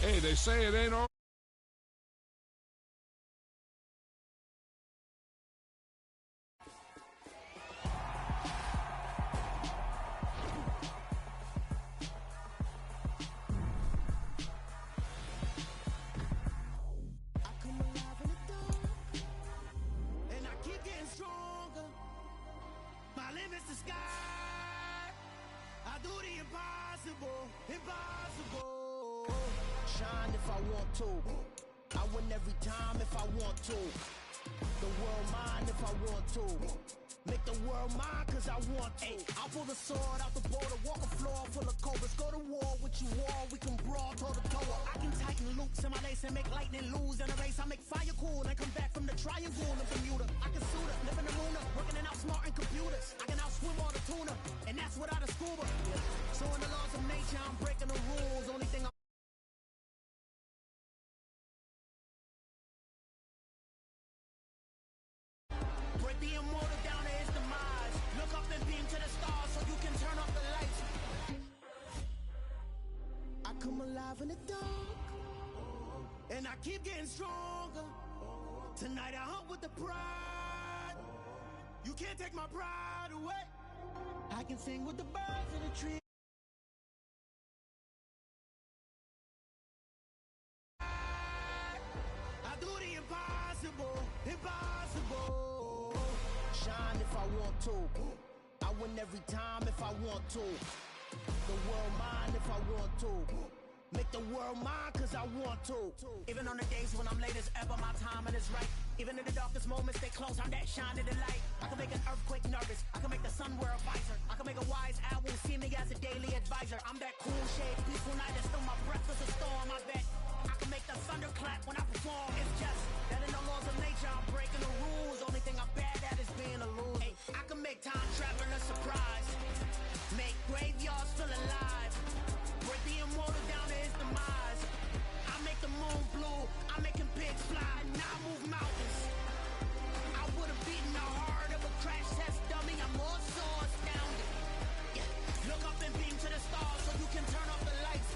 Hey, they say it ain't all. Impossible. Shine if I want to. I win every time if I want to. The world mine if I want to. Make the world mine cause I want to. I'll pull the sword out the border, walk a floor full of cobras. Go to war with you all, we can brawl toe to toe. I can tighten loops in my lace and make lightning lose in a race. I make fire cool and come back from the triangle of Bermuda. I can suit her, live in the Luna, working and outsmarting computers. I can outswim all the tuna, and that's without a scuba. So in the laws of nature, I'm breaking the rules. Only thing I'm break the immortal down to his demise. Look up and beam to the stars so you can turn off the lights. I come alive in the dark, and I keep getting stronger. Tonight I hunt with the pride. You can't take my pride away. I can sing with the birds in the trees. I do the impossible, impossible. Shine if I want to. I win every time if I want to. The world mine if I want to. Make the world mine cause I want to. Even on the days when I'm late as ever, my timing is right. Even in the darkest moments, stay close, I'm that shine in the light. I can make an earthquake nervous, I can make the sun wear a visor. I can make a wise owl see me as a daily advisor. I'm that cool shade, peaceful night, and still my breath is a storm, I bet. I can make the thunder clap when I perform. It's just that in the laws of nature, I'm breaking the rules. Only thing I'm bad at is being a loser. Hey, I can make time travel a surprise. Make graveyards feel alive. Break the immortal down to his demise. I make the moon blue, I'm making pigs fly. Now I move mountains. I would've beaten the heart of a crash test dummy. I'm more so astounded. Yeah. Look up and beam to the stars so you can turn off the lights.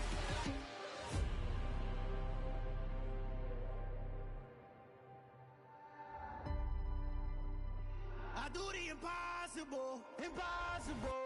I do the impossible, impossible.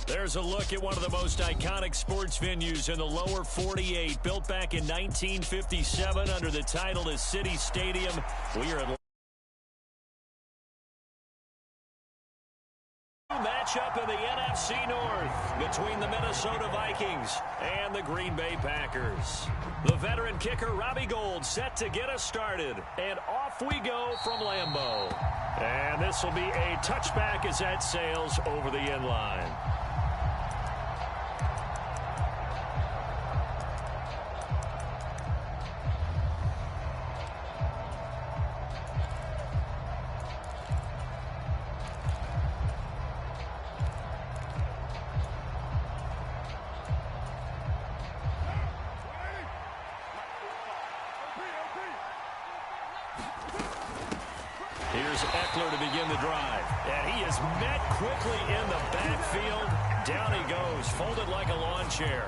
There's a look at one of the most iconic sports venues in the lower 48. Built back in 1957 under the title of City Stadium. We are at matchup in the NFC North between the Minnesota Vikings and the Green Bay Packers. The veteran kicker Robbie Gould set to get us started. And off we go from Lambeau. And this will be a touchback as that sails over the end line. Here's Eckler to begin the drive. And he is met quickly in the backfield. Down he goes, folded like a lawn chair.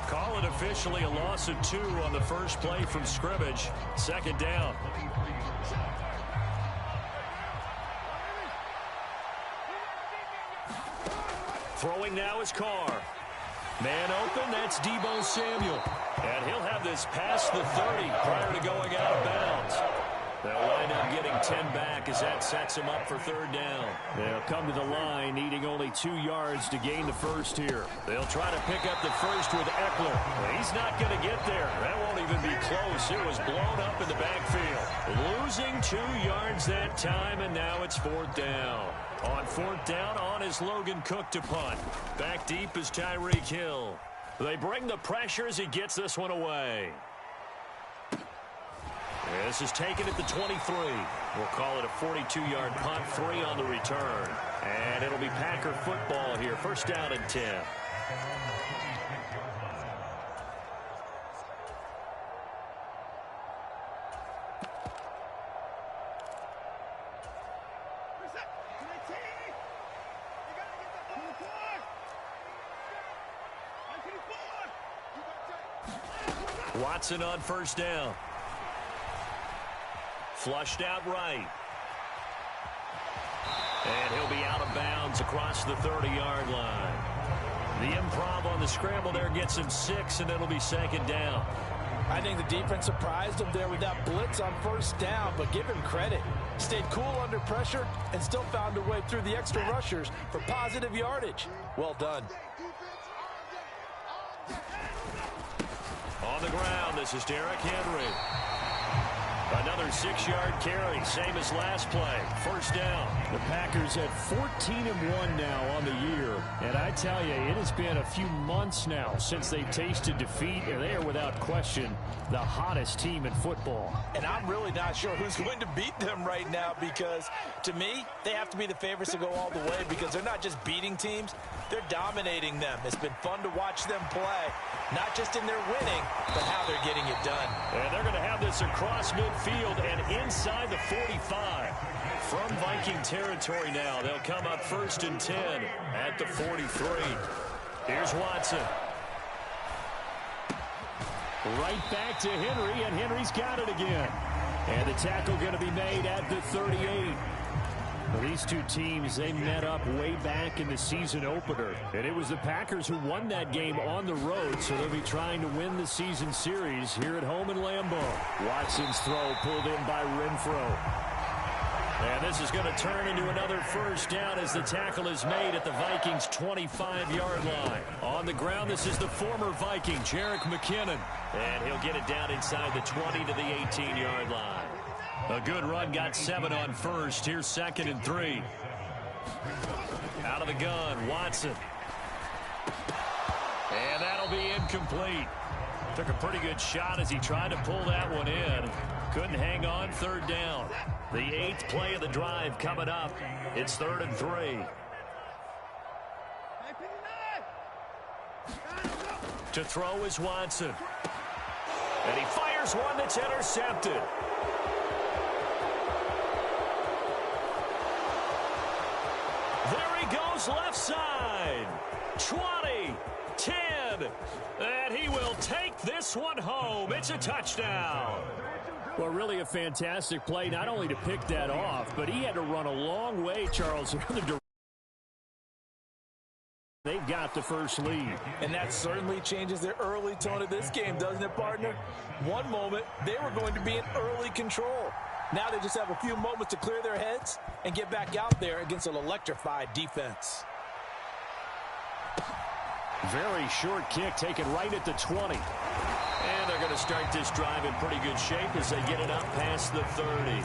Call it officially a loss of 2 on the first play from scrimmage. Second down. Throwing now is Carr. Man open, that's Deebo Samuel. And he'll have this past the 30 prior to going out of bounds. They'll wind up getting 10 back as that sets them up for third down. They'll come to the line needing only 2 yards to gain the first here. They'll try to pick up the first with Eckler. He's not going to get there. That won't even be close. It was blown up in the backfield. Losing 2 yards that time, and now it's fourth down. On fourth down, on is Logan Cook to punt. Back deep is Tyreek Hill. They bring the pressure as he gets this one away. This is taken at the 23. We'll call it a 42-yard punt, 3 on the return. And it'll be Packer football here. First down and 10. Watson on first down. Flushed out right. And he'll be out of bounds across the 30-yard line. The improv on the scramble there gets him 6, and it'll be second down. I think the defense surprised him there with that blitz on first down, but give him credit. Stayed cool under pressure and still found a way through the extra rushers for positive yardage. Well done. On the ground, this is Derrick Henry. Another 6-yard carry, same as last play. First down. The Packers at 14-1 now on the year. And I tell you, it has been a few months now since they've tasted defeat, and they are without question the hottest team in football. And I'm really not sure who's going to beat them right now, because to me, they have to be the favorites to go all the way, because they're not just beating teams, they're dominating them. It's been fun to watch them play, not just in their winning, but how they're getting it done. And they're going to have this across midfield and inside the 45. From Viking territory now, they'll come up first and 10 at the 43. Here's Watson. Right back to Henry, and Henry's got it again. And the tackle going to be made at the 38. Well, these two teams, they met up way back in the season opener. And it was the Packers who won that game on the road, so they'll be trying to win the season series here at home in Lambeau. Watson's throw pulled in by Renfro. And this is going to turn into another first down as the tackle is made at the Vikings' 25-yard line. On the ground, this is the former Viking, Jerick McKinnon. And he'll get it down inside the 20 to the 18-yard line. A good run, got 7 on first. Here's second and 3. Out of the gun, Watson. And that'll be incomplete. Took a pretty good shot as he tried to pull that one in. Couldn't hang on, third down. The 8th play of the drive coming up. It's 3rd and 3. To throw is Watson. And he fires one that's intercepted. There he goes left side. 20, 10, and he will take this one home. It's a touchdown. Well, really a fantastic play, not only to pick that off, but he had to run a long way, Charles. They've got the first lead. And that certainly changes the early tone of this game, doesn't it, partner? One moment, they were going to be in early control. Now they just have a few moments to clear their heads and get back out there against an electrified defense. Very short kick taken right at the 20. And they're going to start this drive in pretty good shape as they get it up past the 30.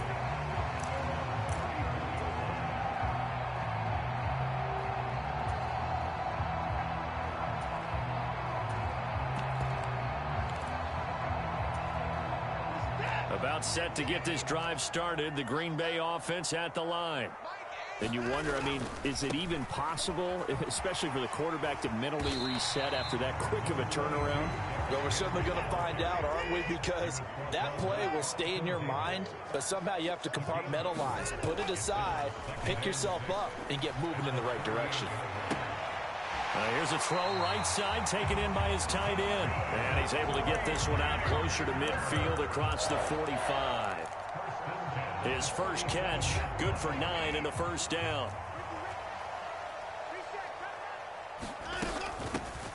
About set to get this drive started. The Green Bay offense at the line. And you wonder, I mean, is it even possible, especially for the quarterback, to mentally reset after that quick of a turnaround? Well, we're certainly going to find out, aren't we? Because that play will stay in your mind, but somehow you have to compartmentalize. Put it aside, pick yourself up, and get moving in the right direction. Here's a throw right side, taken in by his tight end. And he's able to get this one out closer to midfield across the 45. His first catch, good for 9 and a first down.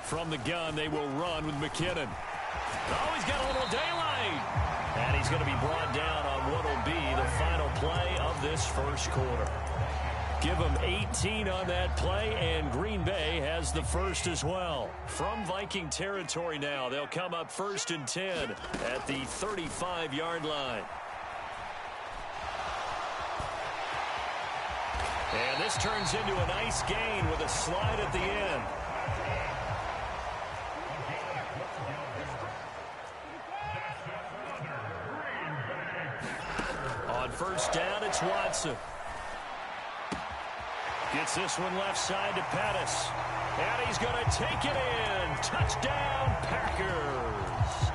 From the gun, they will run with McKinnon. Oh, he's got a little daylight. And he's going to be brought down on what will be the final play of this first quarter. Give them 18 on that play, and Green Bay has the first as well. From Viking territory now, they'll come up 1st and 10 at the 35-yard line. And this turns into a nice gain with a slide at the end. On first down, it's Watson. Gets this one left side to Pettis. And he's going to take it in. Touchdown, Packers.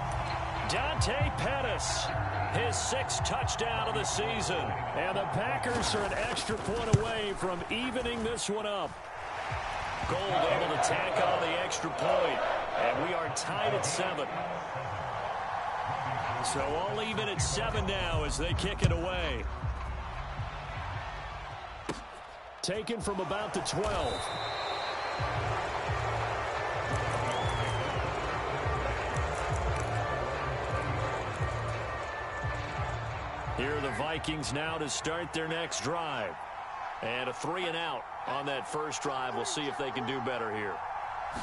Dante Pettis, his 6th touchdown of the season. And the Packers are an extra point away from evening this one up. Gold able to tack on the extra point. And we are tied at 7. So all even at 7 now as they kick it away. Taken from about the 12. Here are the Vikings now to start their next drive. And a 3-and-out on that first drive. We'll see if they can do better here.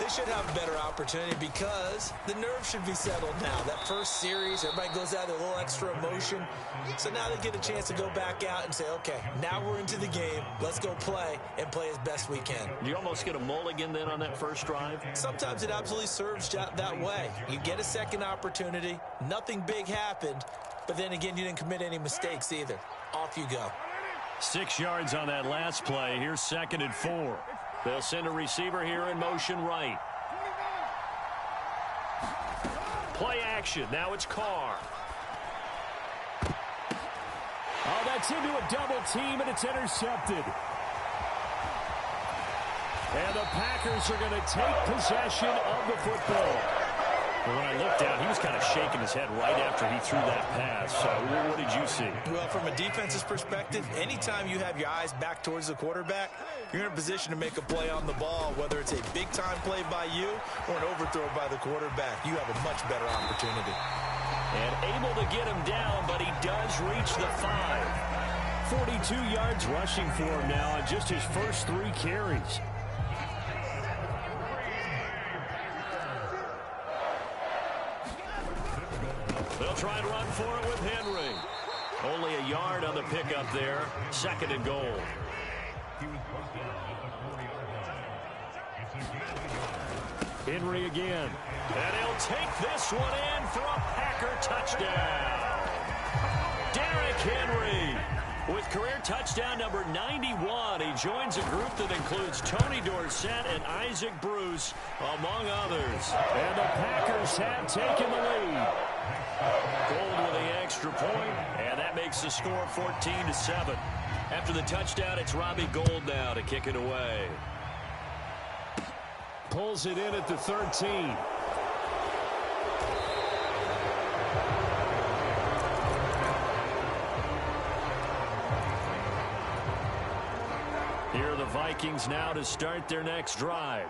They should have a better opportunity because the nerves should be settled now. That first series, everybody goes out with a little extra emotion. So now they get a chance to go back out and say, okay, now we're into the game. Let's go play and play as best we can. You almost get a mulligan then on that first drive? Sometimes it absolutely serves that way. You get a second opportunity. Nothing big happened. But then again, you didn't commit any mistakes either. Off you go. 6 yards on that last play. Here's 2nd and 4. They'll send a receiver here in motion right. Play action. Now it's Carr. Oh, that's into a double team, and it's intercepted. And the Packers are going to take possession of the football. When I looked down, he was kind of shaking his head right after he threw that pass. So what did you see? Well, from a defense's perspective, anytime you have your eyes back towards the quarterback, you're in a position to make a play on the ball, whether it's a big-time play by you or an overthrow by the quarterback. You have a much better opportunity. And able to get him down, but he does reach the 5. 42 yards rushing for him now on just his first 3 carries. They'll try to run for it with Henry. Only a yard on the pickup there. 2nd and goal. Henry again. And he'll take this one in for a Packer touchdown. Derrick Henry with career touchdown number 91. He joins a group that includes Tony Dorsett and Isaac Bruce, among others. And the Packers have taken the lead. Gold with the extra point, and that makes the score 14-7. After the touchdown, it's Robbie Gould now to kick it away. Pulls it in at the 13. Here are the Vikings now to start their next drive.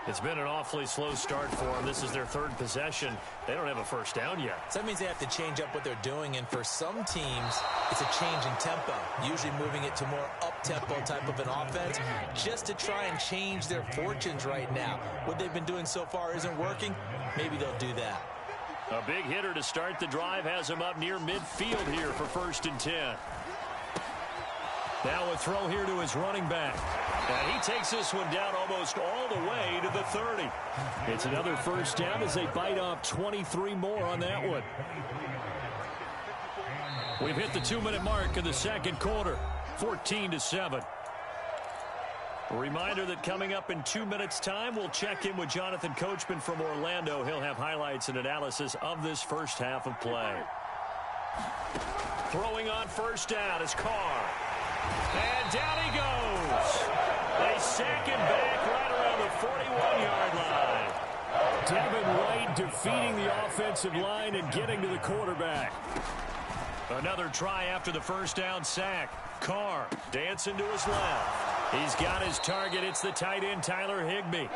It's been an awfully slow start for them. This is their 3rd possession. They don't have a first down yet. So that means they have to change up what they're doing, and for some teams, it's a change in tempo, usually moving it to more up-tempo type of an offense, just to try and change their fortunes right now. What they've been doing so far isn't working. Maybe they'll do that. A big hitter to start the drive has him up near midfield here for 1st and 10. Now a throw here to his running back. And he takes this one down almost all the way to the 30. It's another first down as they bite off 23 more on that one. We've hit the 2-minute mark in the 2nd quarter. 14-7. A reminder that coming up in 2 minutes' time, we'll check in with Jonathan Coachman from Orlando. He'll have highlights and analysis of this first half of play. Throwing on first down is Carr. And down he goes. They sack him back right around the 41-yard line. Devin White defeating the offensive line and getting to the quarterback. Another try after the first down sack. Carr dancing to his left. He's got his target. It's the tight end, Tyler Higbee.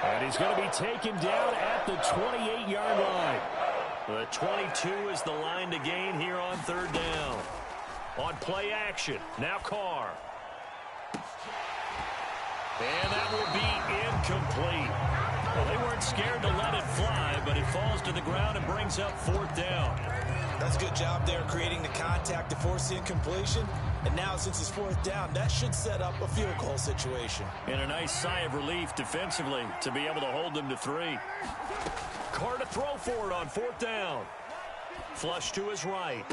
And he's going to be taken down at the 28-yard line. The 22 is the line to gain here on third down. On play action, now Carr. And that will be incomplete. Well, they weren't scared to let it fly, but it falls to the ground and brings up fourth down. That's a good job there creating the contact to force the incompletion. And now, since it's fourth down, that should set up a field goal situation. And a nice sigh of relief defensively to be able to hold them to 3. Carr to throw for it on fourth down. Flush to his right.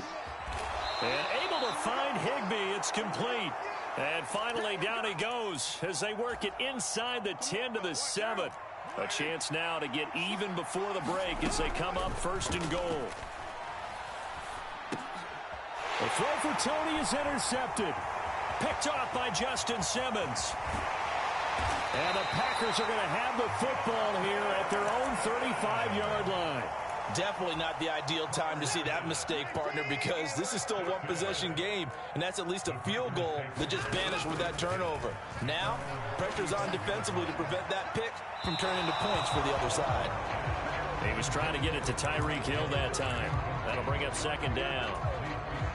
And able to find Higbee. It's complete. And finally, down he goes as they work it inside the 10 to the 7. A chance now to get even before the break as they come up first and goal. The throw for Tony is intercepted. Picked off by Justin Simmons. And the Packers are going to have the football here at their own 35-yard line. Definitely not the ideal time to see that mistake, partner, because this is still a one-possession game, and that's at least a field goal that just vanished with that turnover. Now, pressure's on defensively to prevent that pick from turning into points for the other side. He was trying to get it to Tyreek Hill that time. That'll bring up second down.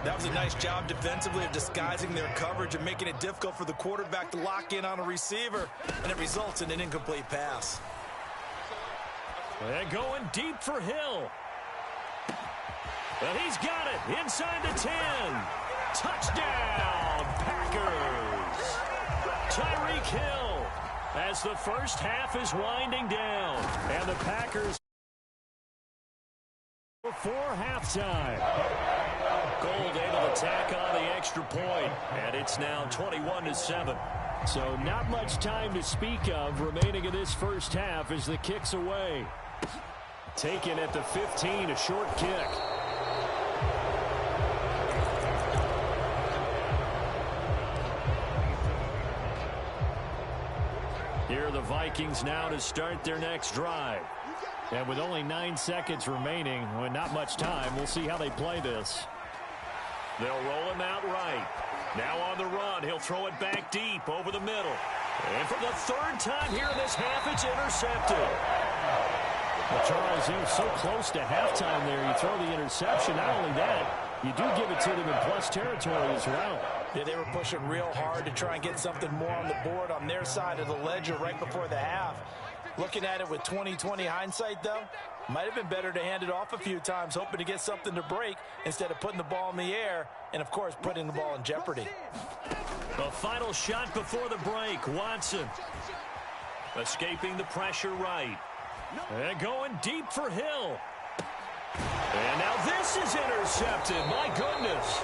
That was a nice job defensively of disguising their coverage and making it difficult for the quarterback to lock in on a receiver, and it results in an incomplete pass. And going deep for Hill. But he's got it inside the 10. Touchdown, Packers. Tyreek Hill as the first half is winding down. And the Packers before halftime. Gold able to tack on the extra point, and it's now 21-7. So not much time to speak of remaining in this first half as the kick's away. Taken at the 15, a short kick. Here are the Vikings now to start their next drive. And with only 9 seconds remaining, with not much time, we'll see how they play this. They'll roll him out right. Now on the run, he'll throw it back deep over the middle. And for the third time here in this half, it's intercepted. Well, Charles, he was so close to halftime there. You throw the interception. Not only that, you do give it to them in plus territory as well. Yeah, they were pushing real hard to try and get something more on the board on their side of the ledger right before the half. Looking at it with 20/20 hindsight, though, might have been better to hand it off a few times, hoping to get something to break instead of putting the ball in the air and, of course, putting the ball in jeopardy. The final shot before the break, Watson. Escaping the pressure right. And going deep for Hill. And now this is intercepted. My goodness.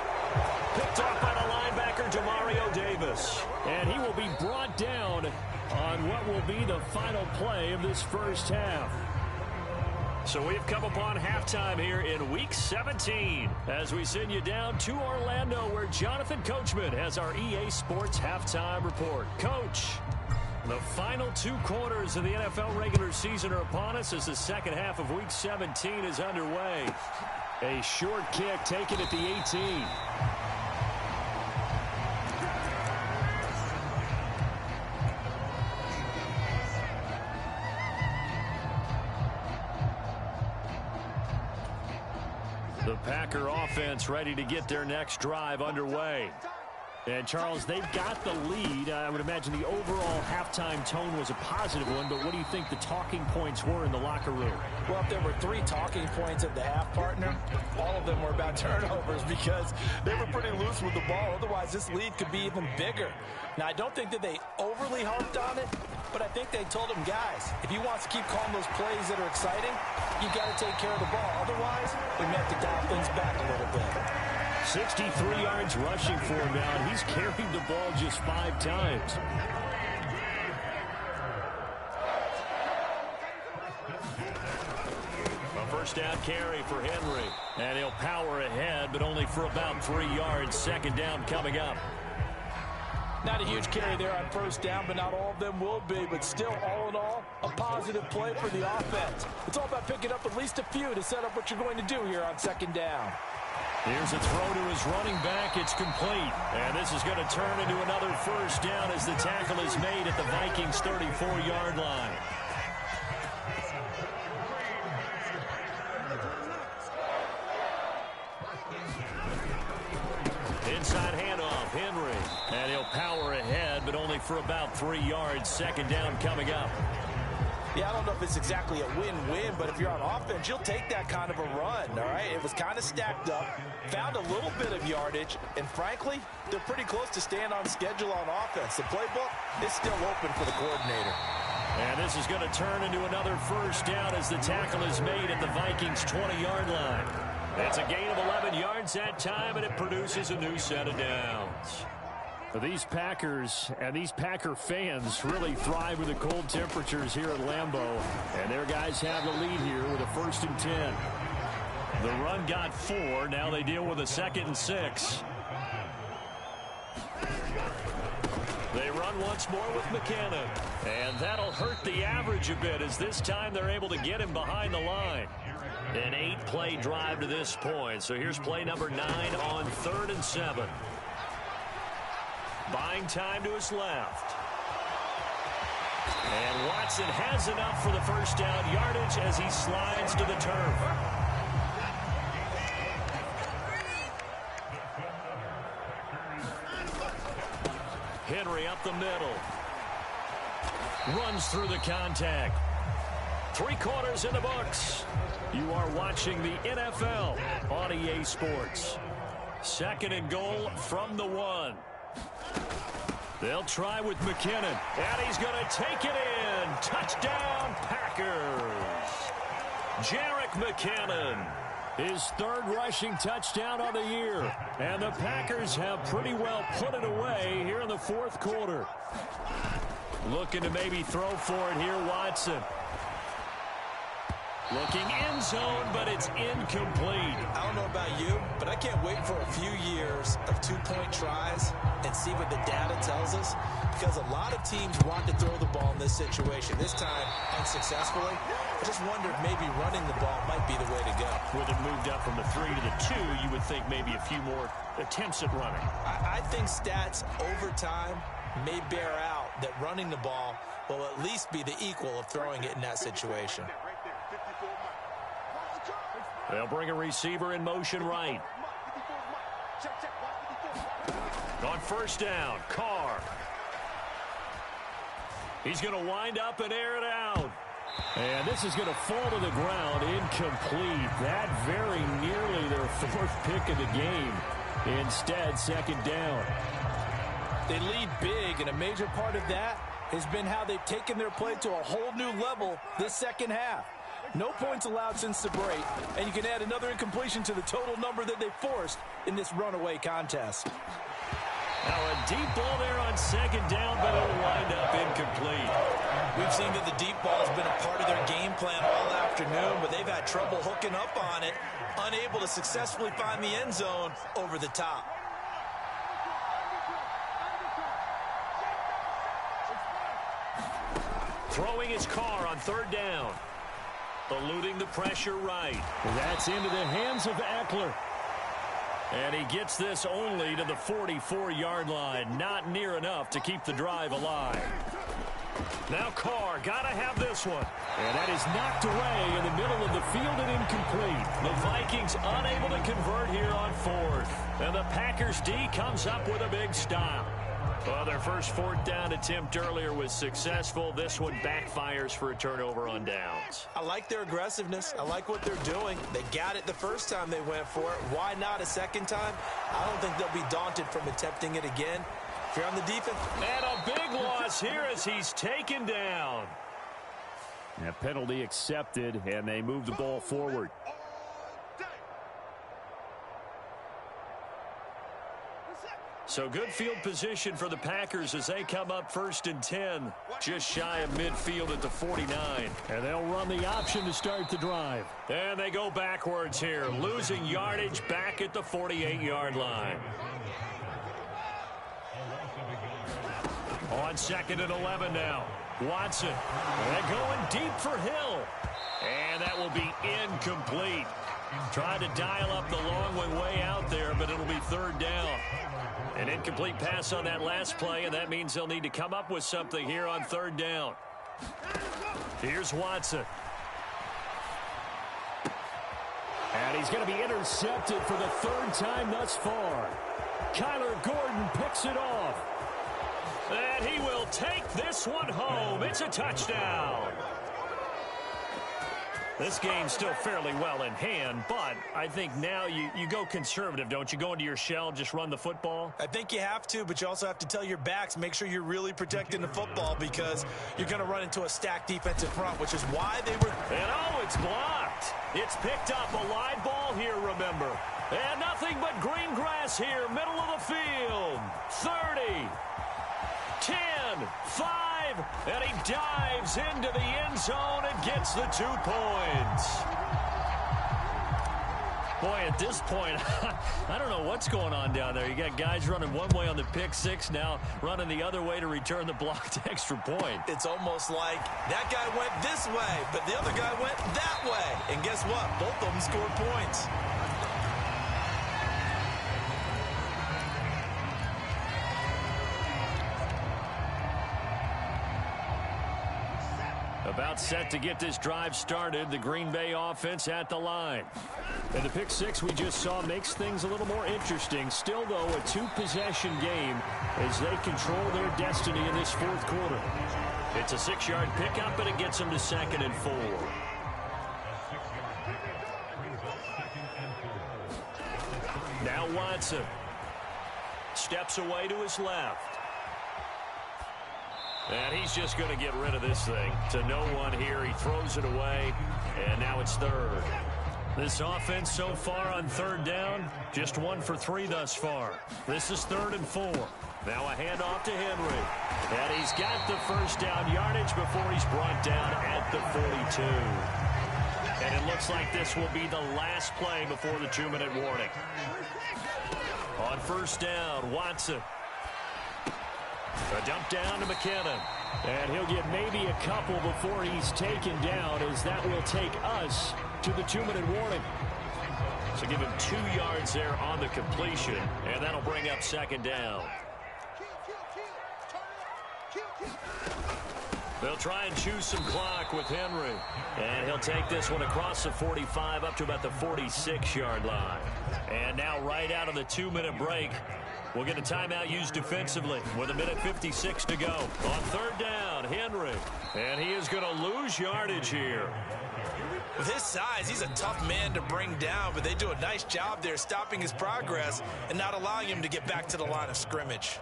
Picked off by the linebacker, Demario Davis. And he will be brought down on what will be the final play of this first half. So we've come upon halftime here in Week 17 as we send you down to Orlando where Jonathan Coachman has our EA Sports Halftime Report. Coach, the final 2 quarters of the NFL regular season are upon us as the second half of Week 17 is underway. A short kick taken at the 18. The Packer offense ready to get their next drive underway. And, Charles, they've got the lead. I would imagine the overall halftime tone was a positive one, but what do you think the talking points were in the locker room? Well, if there were 3 talking points at the half, partner, all of them were about turnovers because they were pretty loose with the ball. Otherwise, this lead could be even bigger. Now, I don't think that they overly harped on it, but I think they told them, guys, if you want to keep calling those plays that are exciting, you got to take care of the ball. Otherwise, we may have to dial things back a little bit. 63 yards rushing for him now, and he's carried the ball just 5 times. A first down carry for Henry. And he'll power ahead, but only for about 3 yards. Second down coming up. Not a huge carry there on first down, but not all of them will be. But still, all in all, a positive play for the offense. It's all about picking up at least a few to set up what you're going to do here on second down. Here's a throw to his running back. It's complete. And this is going to turn into another first down as the tackle is made at the Vikings' 34-yard line. power ahead, but only for about 3 yards. Second down coming up. Yeah, I don't know if it's exactly a win-win, but if you're on offense, you'll take that kind of a run, all right? It was kind of stacked up, found a little bit of yardage, and frankly, they're pretty close to staying on schedule on offense. The playbook is still open for the coordinator. And this is going to turn into another first down as the tackle is made at the Vikings' 20-yard line. It's a gain of 11 yards that time, and it produces a new set of downs. These Packers and these Packer fans really thrive with the cold temperatures here at Lambeau. And their guys have the lead here with a 1st and 10. The run got 4. Now they deal with a 2nd and 6. They run once more with McKinnon. And that'll hurt the average a bit as this time they're able to get him behind the line. An 8-play drive to this point. So here's play number 9 on 3rd and 7. Buying time to his left. And Watson has enough for the first down yardage as he slides to the turf. Henry up the middle. Runs through the contact. 3 quarters in the books. You are watching the NFL on EA Sports. 2nd and goal from the 1. They'll try with McKinnon, and he's going to take it in. Touchdown, Packers. Jerick McKinnon. His 3rd rushing touchdown of the year. And the Packers have pretty well put it away here in the 4th quarter. Looking to maybe throw for it here, Watson. Looking end zone, but it's incomplete. I don't know about you, but I can't wait for a few years of 2-point tries and see what the data tells us, because a lot of teams want to throw the ball in this situation. This time, unsuccessfully. I just wonder if maybe running the ball might be the way to go. With it moved up from the 3 to the 2, you would think maybe a few more attempts at running. I think stats over time may bear out that running the ball will at least be the equal of throwing it in that situation. They'll bring a receiver in motion right. On 1st down, Carr. He's going to wind up and air it out. And this is going to fall to the ground, incomplete. That very nearly their 4th pick of the game. Instead, 2nd down. They lead big, and a major part of that has been how they've taken their play to a whole new level this 2nd half. No points allowed since the break, and you can add another incompletion to the total number that they forced in this runaway contest. Now a deep ball there on 2nd down, but it'll wind up incomplete. We've seen that the deep ball has been a part of their game plan all afternoon, but they've had trouble hooking up on it, unable to successfully find the end zone over the top. Throwing his Carr on 3rd down. Eluding the pressure right. That's into the hands of Eckler. And he gets this only to the 44-yard line. Not near enough to keep the drive alive. Now Carr, gotta have this one. And that is knocked away in the middle of the field and incomplete. The Vikings unable to convert here on 4th. And the Packers D comes up with a big stop. Well, their first 4th down attempt earlier was successful. This one backfires for a turnover on downs. I like their aggressiveness. I like what they're doing. They got it the first time they went for it. Why not a 2nd time? I don't think they'll be daunted from attempting it again. If you're on the defense. And a big loss here as he's taken down. A penalty accepted, and they move the ball forward. So good field position for the Packers as they come up 1st and 10. Just shy of midfield at the 49. And they'll run the option to start the drive. And they go backwards here, losing yardage back at the 48-yard line. On 2nd and 11 now. Watson. And going deep for Hill. And that will be incomplete. Trying to dial up the long way out there, but it'll be 3rd down. An incomplete pass on that last play, and that means they'll need to come up with something here on 3rd down. Here's Watson. And he's going to be intercepted for the 3rd time thus far. Kyler Gordon picks it off. And he will take this one home. It's a touchdown. This game's still fairly well in hand, but I think now you go conservative, don't you? Go into your shell, just run the football? I think you have to, but you also have to tell your backs, make sure you're really protecting the football because you're going to run into a stacked defensive front, which is why they were... And oh, it's blocked. It's picked up. A live ball here, remember. And nothing but green grass here, middle of the field. 30, 10, 5, and he dives into the end zone and gets the 2 points. Boy, at this point, I don't know what's going on down there. You got guys running one way on the pick six, now running the other way to return the blocked extra point. It's almost like that guy went this way, but the other guy went that way. And guess what? Both of them scored points. About set to get this drive started, the Green Bay offense at the line. And the pick six we just saw makes things a little more interesting. Still, though, a two-possession game as they control their destiny in this fourth quarter. It's a 6-yard pickup, and it gets them to 2nd and 4. Now Watson steps away to his left. And he's just going to get rid of this thing to no one here. He throws it away, and now it's 3rd. This offense so far on 3rd down, just 1 for 3 thus far. This is 3rd and 4. Now a handoff to Henry. And he's got the first down yardage before he's brought down at the 42. And it looks like this will be the last play before the 2-minute warning. On 1st down, Watson. A dump down to McKinnon. And he'll get maybe a couple before he's taken down, as that will take us to the 2-minute warning. So give him 2 yards there on the completion, and that'll bring up 2nd down. They'll try and choose some clock with Henry. And he'll take this one across the 45 up to about the 46-yard line. And now right out of the 2-minute break, we'll get a timeout used defensively with 1:56 to go. On 3rd down, Henry. And he is going to lose yardage here. With his size, he's a tough man to bring down, but they do a nice job there stopping his progress and not allowing him to get back to the line of scrimmage.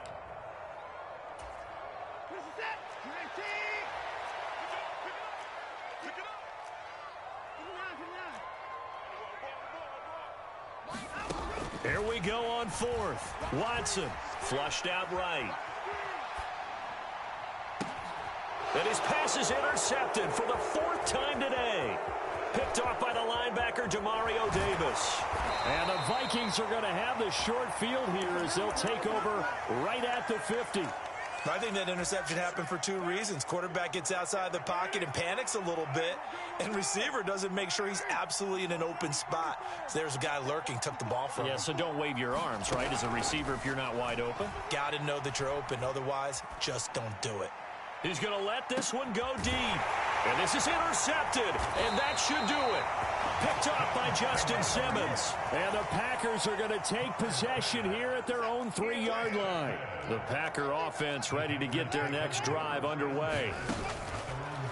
Here we go on 4th. Watson flushed out right. And his pass is intercepted for the 4th time today. Picked off by the linebacker, Demario Davis. And the Vikings are going to have the short field here as they'll take over right at the 50. I think that interception happened for 2 reasons. Quarterback gets outside the pocket and panics a little bit, and receiver doesn't make sure he's absolutely in an open spot. So there's a guy lurking, took the ball from him. Yeah, so don't wave your arms, right, as a receiver if you're not wide open. Got to know that you're open. Otherwise, just don't do it. He's going to let this one go deep. And this is intercepted, and that should do it. Picked off by Justin Simmons. And the Packers are going to take possession here at their own 3-yard line. The Packer offense ready to get their next drive underway.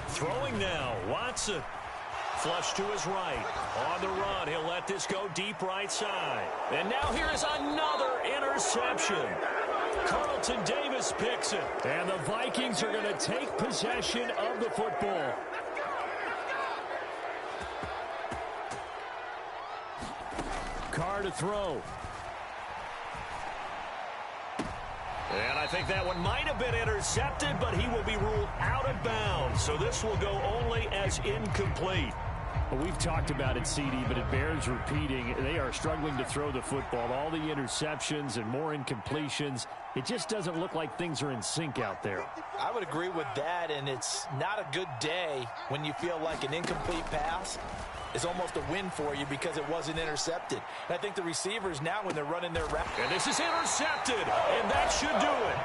Throwing now, Watson. Flush to his right. On the run, he'll let this go deep right side. And now here is another interception. Carlton Davis picks it. And the Vikings are going to take possession of the football. Carr to throw. And I think that one might have been intercepted, but he will be ruled out of bounds. So this will go only as incomplete. Well, we've talked about it, CD, but it bears repeating. They are struggling to throw the football. All the interceptions and more incompletions. It just doesn't look like things are in sync out there. I would agree with that, and it's not a good day when you feel like an incomplete pass is almost a win for you because it wasn't intercepted. And I think the receivers now, when they're running their route. And this is intercepted, and that should do it.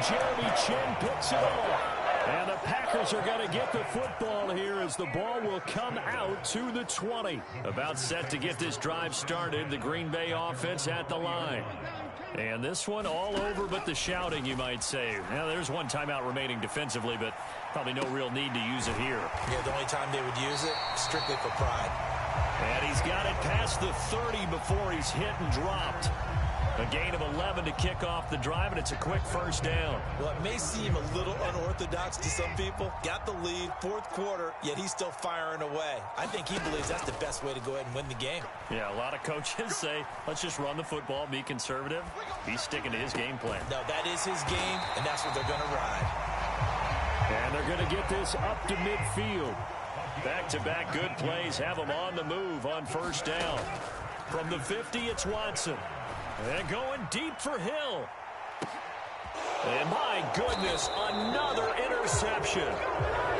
Jeremy Chin picks it off. And the Packers are going to get the football here as the ball will come out to the 20. About set to get this drive started, the Green Bay offense at the line. And this one all over but the shouting, you might say. Now, there's one timeout remaining defensively, but probably no real need to use it here. Yeah, the only time they would use it, strictly for pride. And he's got it past the 30 before he's hit and dropped. A gain of 11 to kick off the drive, and it's a quick first down. Well, it may seem a little unorthodox to some people. Got the lead, fourth quarter, yet he's still firing away. I think he believes that's the best way to go ahead and win the game. Yeah, a lot of coaches say, let's just run the football, be conservative. He's sticking to his game plan. No, that is his game, and that's what they're going to ride. And they're going to get this up to midfield. Back-to-back good plays have him on the move on first down. From the 50, it's Watson. And going deep for Hill. And my goodness, another interception.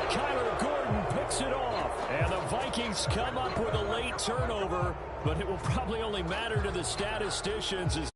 Kyler Gordon picks it off. And the Vikings come up with a late turnover, but it will probably only matter to the statisticians as